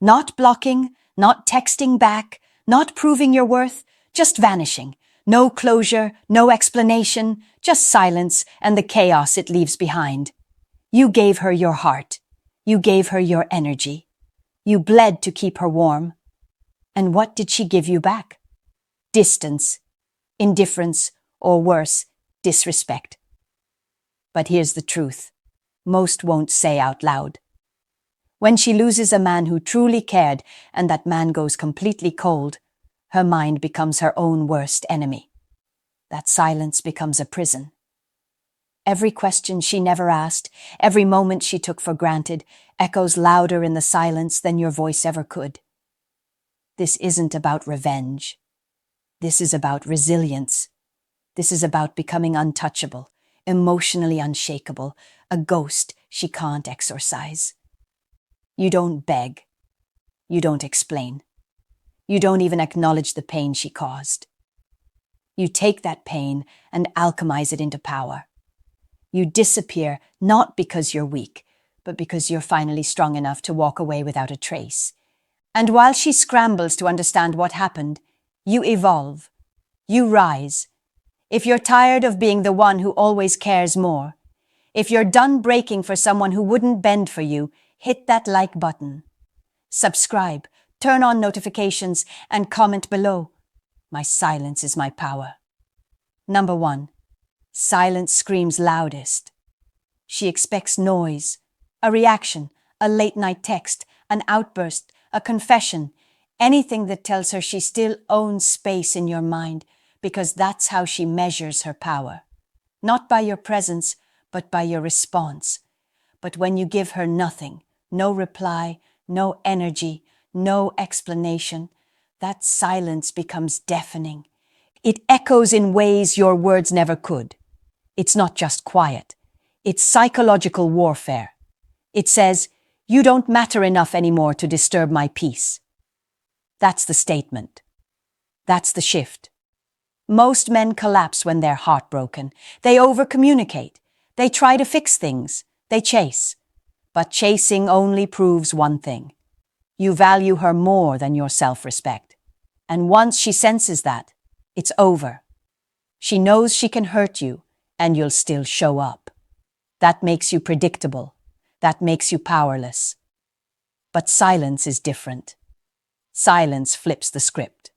Not blocking, not texting back, not proving your worth, just vanishing. No closure, no explanation, just silence and the chaos it leaves behind. You gave her your heart. You gave her your energy. You bled to keep her warm. And what did she give you back? Distance, indifference, or worse, disrespect. But here's the truth. Most won't say out loud. When she loses a man who truly cared and that man goes completely cold, her mind becomes her own worst enemy. That silence becomes a prison. Every question she never asked, every moment she took for granted, echoes louder in the silence than your voice ever could. This isn't about revenge. This is about resilience. This is about becoming untouchable, emotionally unshakable, a ghost she can't exorcise. You don't beg. You don't explain. You don't even acknowledge the pain she caused. You take that pain and alchemize it into power. You disappear not because you're weak, but because you're finally strong enough to walk away without a trace. And while she scrambles to understand what happened, you evolve. You rise. If you're tired of being the one who always cares more, if you're done breaking for someone who wouldn't bend for you, hit that like button. Subscribe, turn on notifications, and comment below. My silence is my power. Number 1. Silence screams loudest. She expects noise, a reaction, a late-night text, an outburst, a confession, anything that tells her she still owns space in your mind, because that's how she measures her power. Not by your presence, but by your response. But when you give her nothing, no reply, no energy, no explanation, that silence becomes deafening. It echoes in ways your words never could. It's not just quiet. It's psychological warfare. It says, "You don't matter enough anymore to disturb my peace." That's the statement. That's the shift. Most men collapse when they're heartbroken. They overcommunicate. They try to fix things. They chase. But chasing only proves one thing. You value her more than your self-respect. And once she senses that, it's over. She knows she can hurt you, and you'll still show up. That makes you predictable. That makes you powerless. But silence is different. Silence flips the script.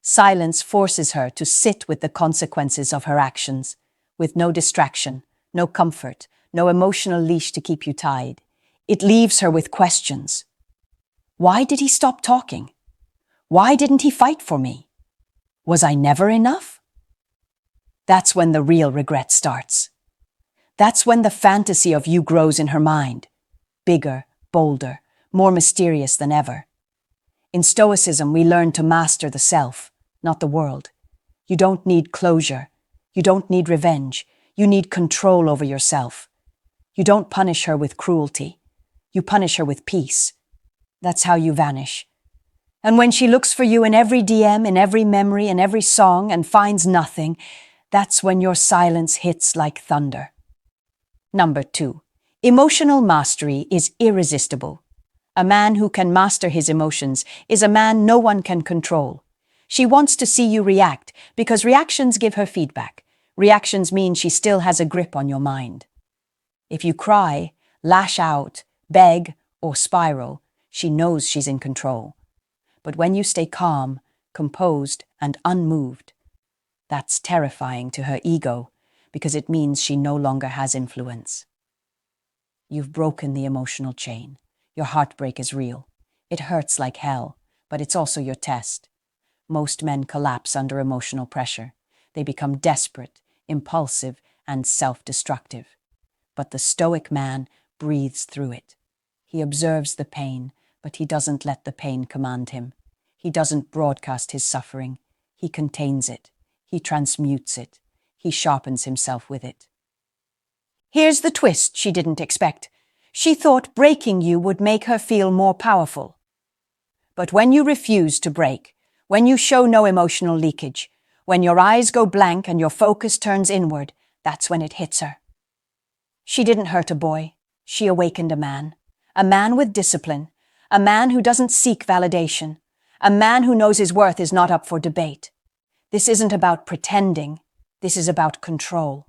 Silence forces her to sit with the consequences of her actions, with no distraction, no comfort, no emotional leash to keep you tied. It leaves her with questions. Why did he stop talking? Why didn't he fight for me? Was I never enough? That's when the real regret starts. That's when the fantasy of you grows in her mind, bigger, bolder, more mysterious than ever. In Stoicism, we learn to master the self, not the world. You don't need closure. You don't need revenge. You need control over yourself. You don't punish her with cruelty. You punish her with peace. That's how you vanish. And when she looks for you in every DM, in every memory, in every song, and finds nothing, that's when your silence hits like thunder. Number 2. Emotional mastery is irresistible. A man who can master his emotions is a man no one can control. She wants to see you react because reactions give her feedback. Reactions mean she still has a grip on your mind. If you cry, lash out, beg, or spiral, she knows she's in control. But when you stay calm, composed, and unmoved, that's terrifying to her ego because it means she no longer has influence. You've broken the emotional chain. Your heartbreak is real. It hurts like hell, but it's also your test. Most men collapse under emotional pressure. They become desperate, impulsive, and self-destructive. But the Stoic man breathes through it. He observes the pain, but he doesn't let the pain command him. He doesn't broadcast his suffering. He contains it. He transmutes it. He sharpens himself with it. Here's the twist she didn't expect. She thought breaking you would make her feel more powerful. But when you refuse to break, when you show no emotional leakage, when your eyes go blank and your focus turns inward, that's when it hits her. She didn't hurt a boy. She awakened a man with discipline, a man who doesn't seek validation, a man who knows his worth is not up for debate. This isn't about pretending, this is about control.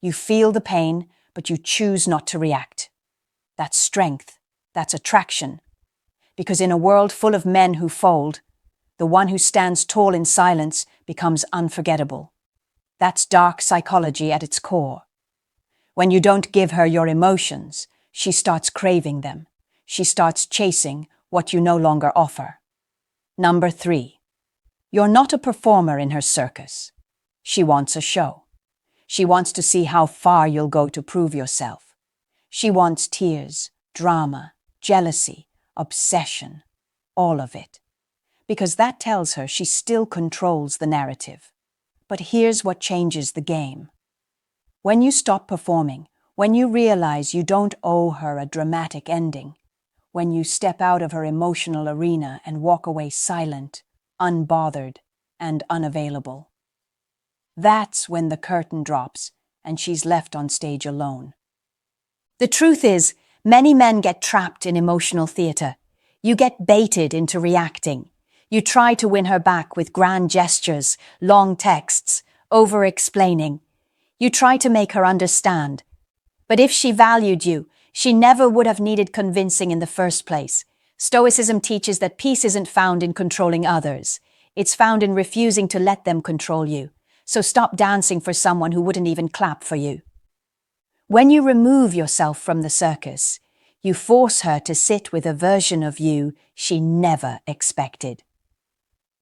You feel the pain, but you choose not to react. That's strength, that's attraction. Because in a world full of men who fold, the one who stands tall in silence becomes unforgettable. That's dark psychology at its core. When you don't give her your emotions, she starts craving them. She starts chasing what you no longer offer. Number 3. You're not a performer in her circus. She wants a show. She wants to see how far you'll go to prove yourself. She wants tears, drama, jealousy, obsession, all of it. Because that tells her she still controls the narrative. But here's what changes the game. When you stop performing, when you realize you don't owe her a dramatic ending, when you step out of her emotional arena and walk away silent, unbothered, and unavailable, that's when the curtain drops and she's left on stage alone. The truth is, many men get trapped in emotional theater. You get baited into reacting. You try to win her back with grand gestures, long texts, over-explaining. You try to make her understand. But if she valued you, she never would have needed convincing in the first place. Stoicism teaches that peace isn't found in controlling others. It's found in refusing to let them control you. So stop dancing for someone who wouldn't even clap for you. When you remove yourself from the circus, you force her to sit with a version of you she never expected.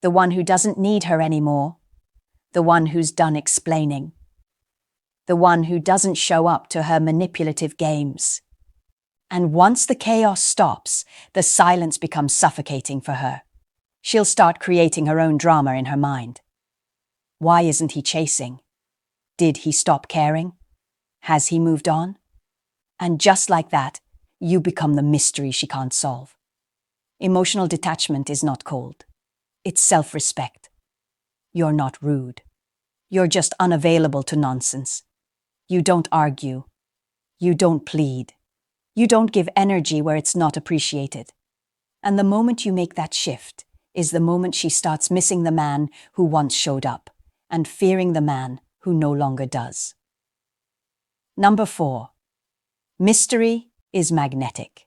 The one who doesn't need her anymore. The one who's done explaining. The one who doesn't show up to her manipulative games. And once the chaos stops, the silence becomes suffocating for her. She'll start creating her own drama in her mind. Why isn't he chasing? Did he stop caring? Has he moved on? And just like that, you become the mystery she can't solve. Emotional detachment is not cold. It's self-respect. You're not rude. You're just unavailable to nonsense. You don't argue. You don't plead. You don't give energy where it's not appreciated. And the moment you make that shift is the moment she starts missing the man who once showed up and fearing the man who no longer does. Number 4. Mystery is magnetic.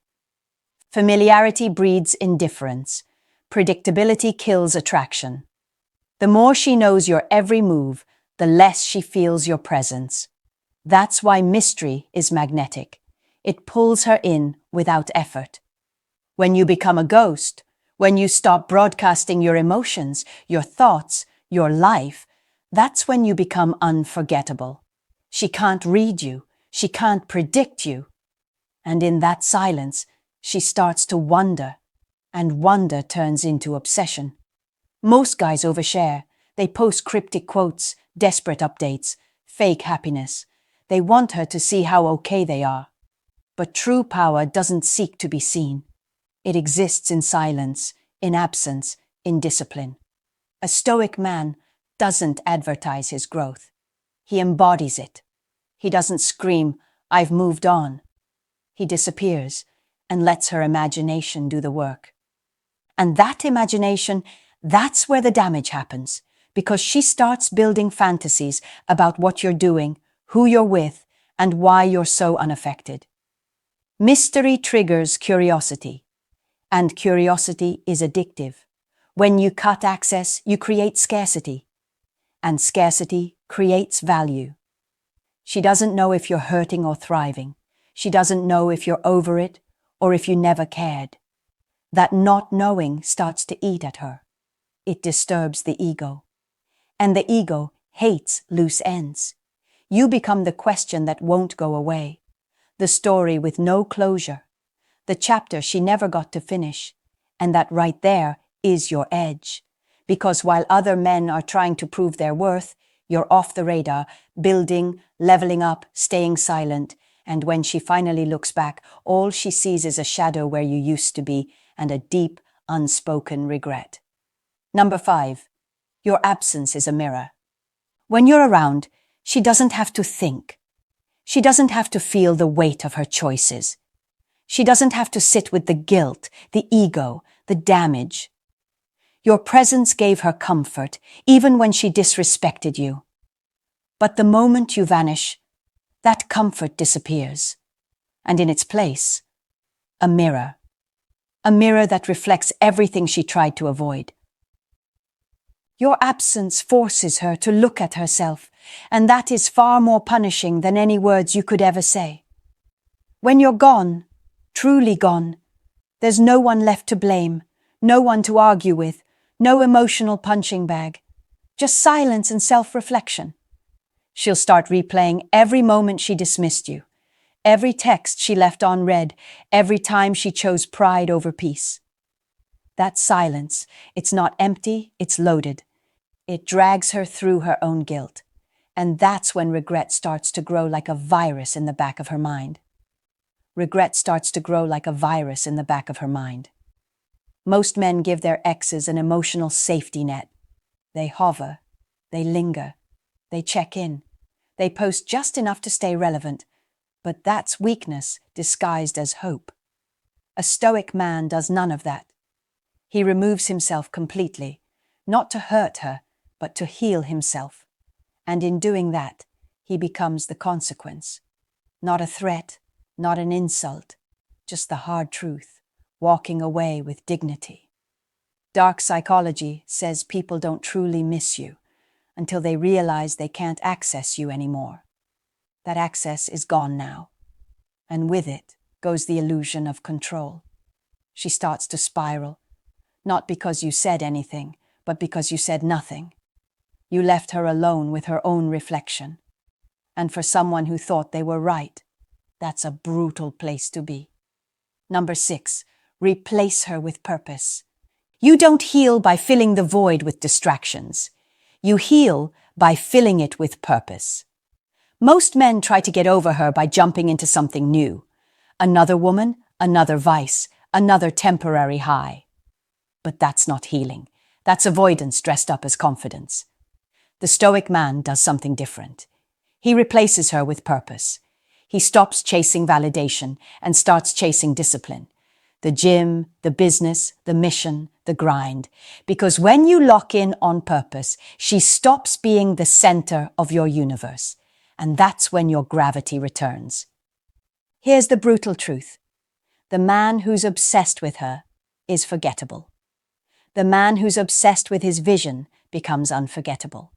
Familiarity breeds indifference. Predictability kills attraction. The more she knows your every move, the less she feels your presence. That's why mystery is magnetic. It pulls her in without effort. When you become a ghost, when you stop broadcasting your emotions, your thoughts, your life, that's when you become unforgettable. She can't read you. She can't predict you. And in that silence, she starts to wonder, and wonder turns into obsession. Most guys overshare. They post cryptic quotes, desperate updates, fake happiness. They want her to see how okay they are. But true power doesn't seek to be seen. It exists in silence, in absence, in discipline. A Stoic man doesn't advertise his growth. He embodies it. He doesn't scream, "I've moved on." He disappears and lets her imagination do the work. And that imagination, that's where the damage happens, because she starts building fantasies about what you're doing, who you're with, and why you're so unaffected. Mystery triggers curiosity, and curiosity is addictive. When you cut access, you create scarcity, and scarcity creates value. She doesn't know if you're hurting or thriving. She doesn't know if you're over it or if you never cared. That not knowing starts to eat at her. It disturbs the ego. And the ego hates loose ends. You become the question that won't go away, the story with no closure, the chapter she never got to finish. And that right there is your edge. Because while other men are trying to prove their worth, you're off the radar, building, leveling up, staying silent. And when she finally looks back, all she sees is a shadow where you used to be and a deep, unspoken regret. Number 5. Your absence is a mirror. When you're around, she doesn't have to think. She doesn't have to feel the weight of her choices. She doesn't have to sit with the guilt, the ego, the damage. Your presence gave her comfort, even when she disrespected you. But the moment you vanish, that comfort disappears. And in its place, a mirror. A mirror that reflects everything she tried to avoid. Your absence forces her to look at herself, and that is far more punishing than any words you could ever say. When you're gone, truly gone, there's no one left to blame, no one to argue with, no emotional punching bag, just silence and self-reflection. She'll start replaying every moment she dismissed you, every text she left unread, every time she chose pride over peace. That silence, it's not empty, it's loaded. It drags her through her own guilt. And that's when regret starts to grow like a virus in the back of her mind. Regret starts to grow like a virus in the back of her mind. Most men give their exes an emotional safety net. They hover, they linger, they check in, they post just enough to stay relevant. But that's weakness disguised as hope. A Stoic man does none of that. He removes himself completely, not to hurt her, but to heal himself. And in doing that, he becomes the consequence. Not a threat, not an insult, just the hard truth, walking away with dignity. Dark psychology says people don't truly miss you until they realize they can't access you anymore. That access is gone now, and with it goes the illusion of control. She starts to spiral, not because you said anything, but because you said nothing. You left her alone with her own reflection. And for someone who thought they were right, that's a brutal place to be. Number 6, replace her with purpose. You don't heal by filling the void with distractions. You heal by filling it with purpose. Most men try to get over her by jumping into something new. Another woman, another vice, another temporary high. But that's not healing. That's avoidance dressed up as confidence. The Stoic man does something different. He replaces her with purpose. He stops chasing validation and starts chasing discipline. The gym, the business, the mission, the grind. Because when you lock in on purpose, she stops being the center of your universe. And that's when your gravity returns. Here's the brutal truth. The man who's obsessed with her is forgettable. The man who's obsessed with his vision becomes unforgettable.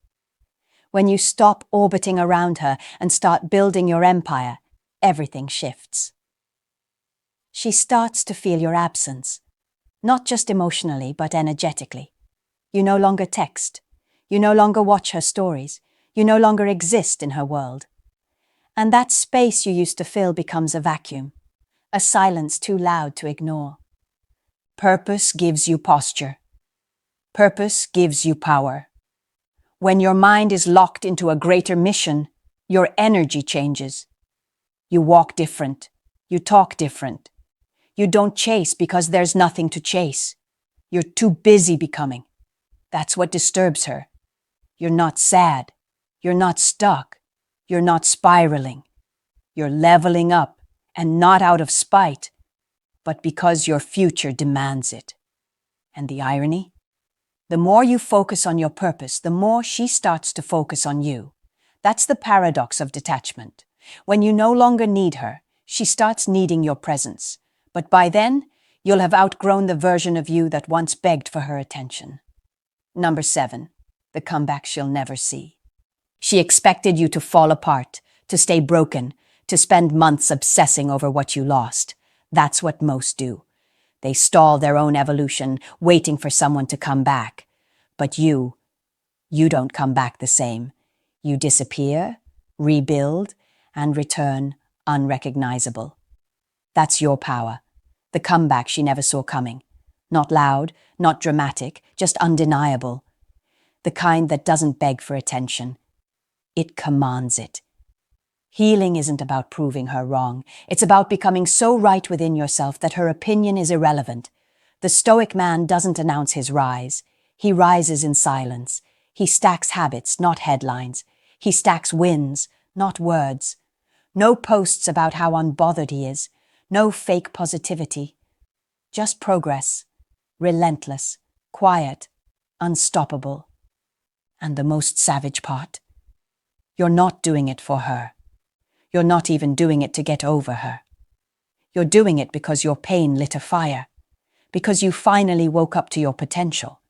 When you stop orbiting around her and start building your empire, everything shifts. She starts to feel your absence, not just emotionally, but energetically. You no longer text. You no longer watch her stories. You no longer exist in her world. And that space you used to fill becomes a vacuum, a silence too loud to ignore. Purpose gives you posture. Purpose gives you power. When your mind is locked into a greater mission, your energy changes. You walk different. You talk different. You don't chase because there's nothing to chase. You're too busy becoming. That's what disturbs her. You're not sad. You're not stuck. You're not spiraling. You're leveling up, and not out of spite, but because your future demands it. And the irony? The more you focus on your purpose, the more she starts to focus on you. That's the paradox of detachment. When you no longer need her, she starts needing your presence. But by then, you'll have outgrown the version of you that once begged for her attention. Number 7, the comeback she'll never see. She expected you to fall apart, to stay broken, to spend months obsessing over what you lost. That's what most do. They stall their own evolution, waiting for someone to come back. But you don't come back the same. You disappear, rebuild, and return unrecognizable. That's your power. The comeback she never saw coming. Not loud, not dramatic, just undeniable. The kind that doesn't beg for attention. It commands it. Healing isn't about proving her wrong. It's about becoming so right within yourself that her opinion is irrelevant. The Stoic man doesn't announce his rise. He rises in silence. He stacks habits, not headlines. He stacks wins, not words. No posts about how unbothered he is. no fake positivity. Just progress, relentless, quiet, unstoppable. And the most savage part, you're not doing it for her. You're not even doing it to get over her. You're doing it because your pain lit a fire, because you finally woke up to your potential.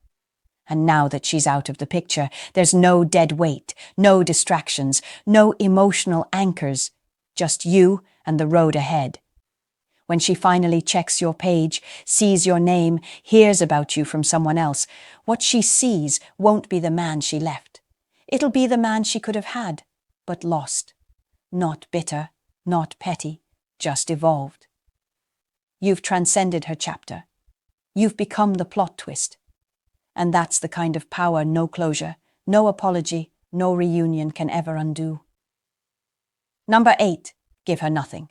And now that she's out of the picture, there's no dead weight, no distractions, no emotional anchors, just you and the road ahead. When she finally checks your page, sees your name, hears about you from someone else, what she sees won't be the man she left. It'll be the man she could have had, but lost. Not bitter, not petty, just evolved. You've transcended her chapter. You've become the plot twist. And that's the kind of power no closure, no apology, no reunion can ever undo. Number 8, give her nothing.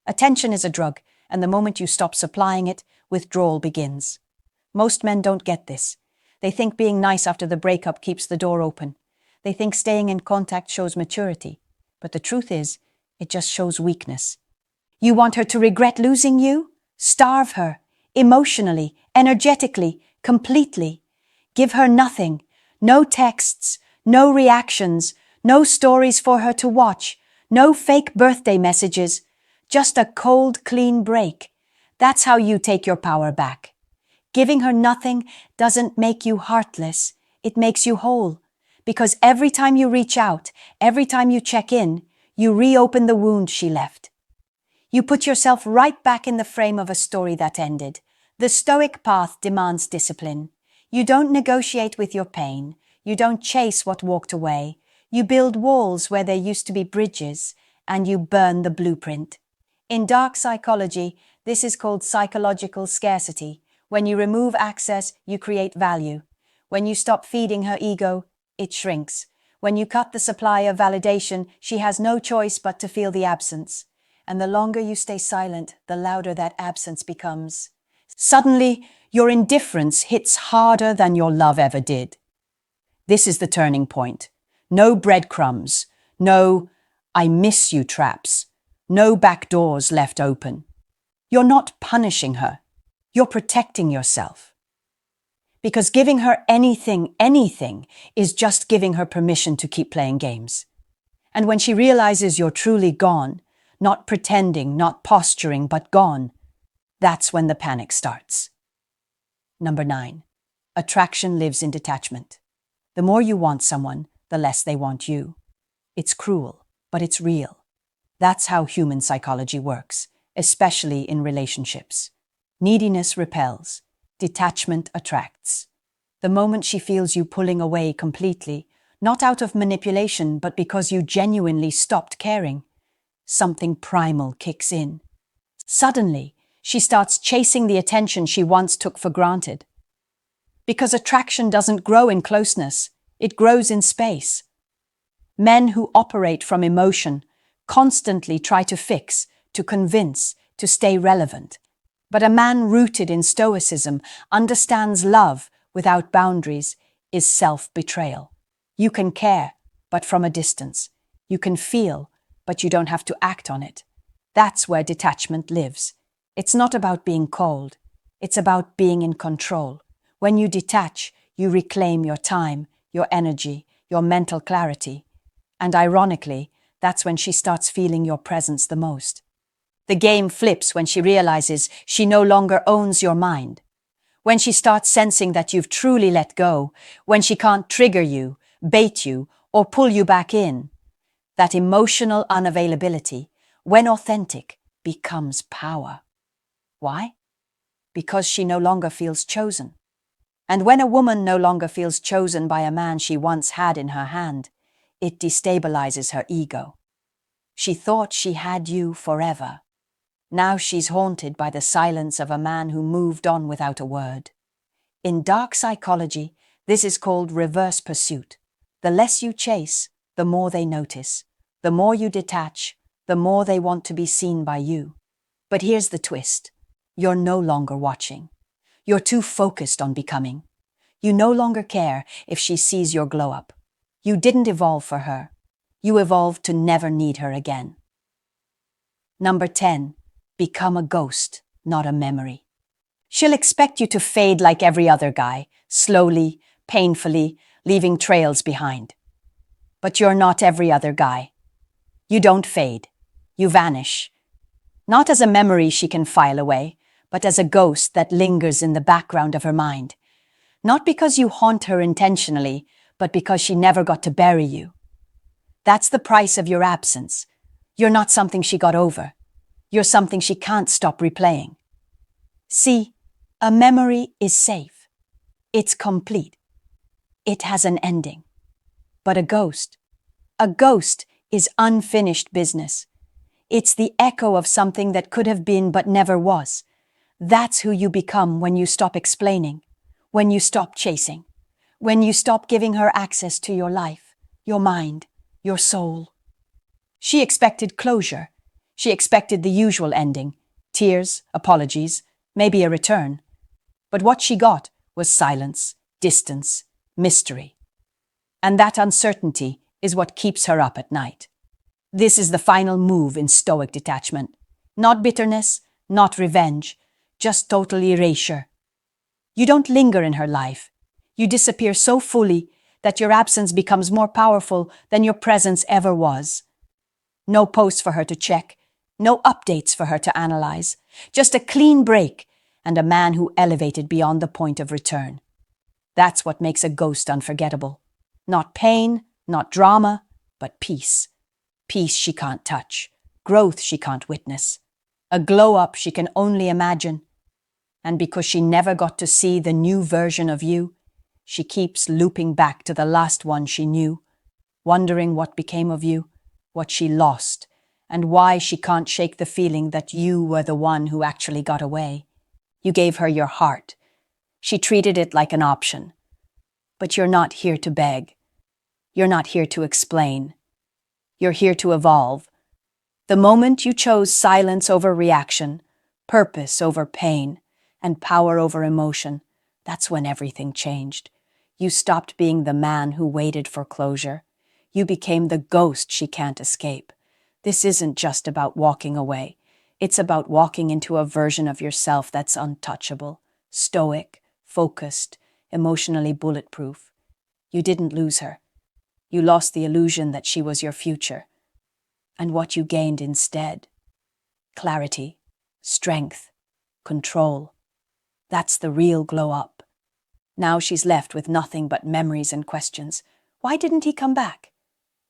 Attention is a drug, and the moment you stop supplying it, withdrawal begins. Most men don't get this. They think being nice after the breakup keeps the door open. They think staying in contact shows maturity. But the truth is, it just shows weakness. You want her to regret losing you? Starve her, emotionally, energetically, completely. Give her nothing, no texts, no reactions, no stories for her to watch, no fake birthday messages, just a cold, clean break. That's how you take your power back. Giving her nothing doesn't make you heartless, it makes you whole. Because every time you reach out, every time you check in, you reopen the wound she left. You put yourself right back in the frame of a story that ended. The Stoic path demands discipline. You don't negotiate with your pain. You don't chase what walked away. You build walls where there used to be bridges, and you burn the blueprint. In dark psychology, this is called psychological scarcity. When you remove access, you create value. When you stop feeding her ego, it shrinks. When you cut the supply of validation, she has no choice but to feel the absence. And the longer you stay silent, the louder that absence becomes. Suddenly, your indifference hits harder than your love ever did. This is the turning point. No breadcrumbs, no "I miss you" traps, no back doors left open. You're not punishing her, you're protecting yourself. Because giving her anything is just giving her permission to keep playing games. And when she realizes you're truly gone, not pretending, not posturing, but gone, that's when the panic starts. Number 9, attraction lives in detachment. The more you want someone, the less they want you. It's cruel, but it's real. That's how human psychology works, especially in relationships. Neediness repels, detachment attracts. The moment she feels you pulling away completely, not out of manipulation, but because you genuinely stopped caring, something primal kicks in. Suddenly, she starts chasing the attention she once took for granted. Because attraction doesn't grow in closeness, it grows in space. Men who operate from emotion constantly try to fix, to convince, to stay relevant. But a man rooted in Stoicism understands love without boundaries is self-betrayal. You can care, but from a distance. You can feel, but you don't have to act on it. That's where detachment lives. It's not about being cold. It's about being in control. When you detach, you reclaim your time, your energy, your mental clarity. And ironically, that's when she starts feeling your presence the most. The game flips when she realizes she no longer owns your mind. When she starts sensing that you've truly let go, when she can't trigger you, bait you, or pull you back in. That emotional unavailability, when authentic, becomes power. Why? Because she no longer feels chosen. And when a woman no longer feels chosen by a man she once had in her hand, it destabilizes her ego. She thought she had you forever. Now she's haunted by the silence of a man who moved on without a word. In dark psychology, this is called reverse pursuit. The less you chase, the more they notice. The more you detach, the more they want to be seen by you. But here's the twist. You're no longer watching. You're too focused on becoming. You no longer care if she sees your glow up. You didn't evolve for her. You evolved to never need her again. Number 10. Become a ghost, not a memory. She'll expect you to fade like every other guy, slowly, painfully, leaving trails behind. But you're not every other guy. You don't fade. You vanish. Not as a memory she can file away, but as a ghost that lingers in the background of her mind. Not because you haunt her intentionally, but because she never got to bury you. That's the price of your absence. You're not something she got over. You're something she can't stop replaying. See, a memory is safe. It's complete. It has an ending. But a ghost is unfinished business. It's the echo of something that could have been but never was. That's who you become when you stop explaining, when you stop chasing, when you stop giving her access to your life, your mind, your soul. She expected closure. She expected the usual ending, tears, apologies, maybe a return. But what she got was silence, distance, mystery. And that uncertainty is what keeps her up at night. This is the final move in Stoic detachment. Not bitterness, not revenge, just total erasure. You don't linger in her life. You disappear so fully that your absence becomes more powerful than your presence ever was. No posts for her to check, no updates for her to analyze, just a clean break and a man who elevated beyond the point of return. That's what makes a ghost unforgettable. Not pain, not drama, but peace. Peace she can't touch, growth she can't witness, a glow-up she can only imagine. And because she never got to see the new version of you, she keeps looping back to the last one she knew, wondering what became of you, what she lost, and why she can't shake the feeling that you were the one who actually got away. You gave her your heart. She treated it like an option. But you're not here to beg. You're not here to explain. You're here to evolve. The moment you chose silence over reaction, purpose over pain, and power over emotion, that's when everything changed. You stopped being the man who waited for closure. You became the ghost she can't escape. This isn't just about walking away. It's about walking into a version of yourself that's untouchable, stoic, focused, emotionally bulletproof. You didn't lose her. You lost the illusion that she was your future. And what you gained instead? Clarity, strength, control. That's the real glow-up. Now she's left with nothing but memories and questions. Why didn't he come back?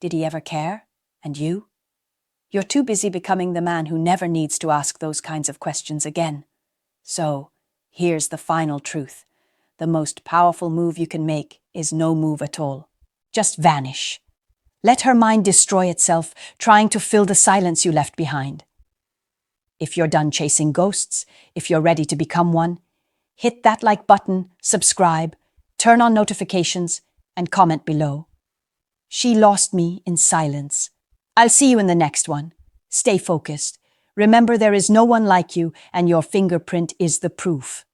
Did he ever care? And you? You're too busy becoming the man who never needs to ask those kinds of questions again. So, here's the final truth. The most powerful move you can make is no move at all. Just vanish. Let her mind destroy itself, trying to fill the silence you left behind. If you're done chasing ghosts, if you're ready to become one, hit that like button, subscribe, turn on notifications, and comment below. She lost me in silence. I'll see you in the next one. Stay focused. Remember, there is no one like you, and your fingerprint is the proof.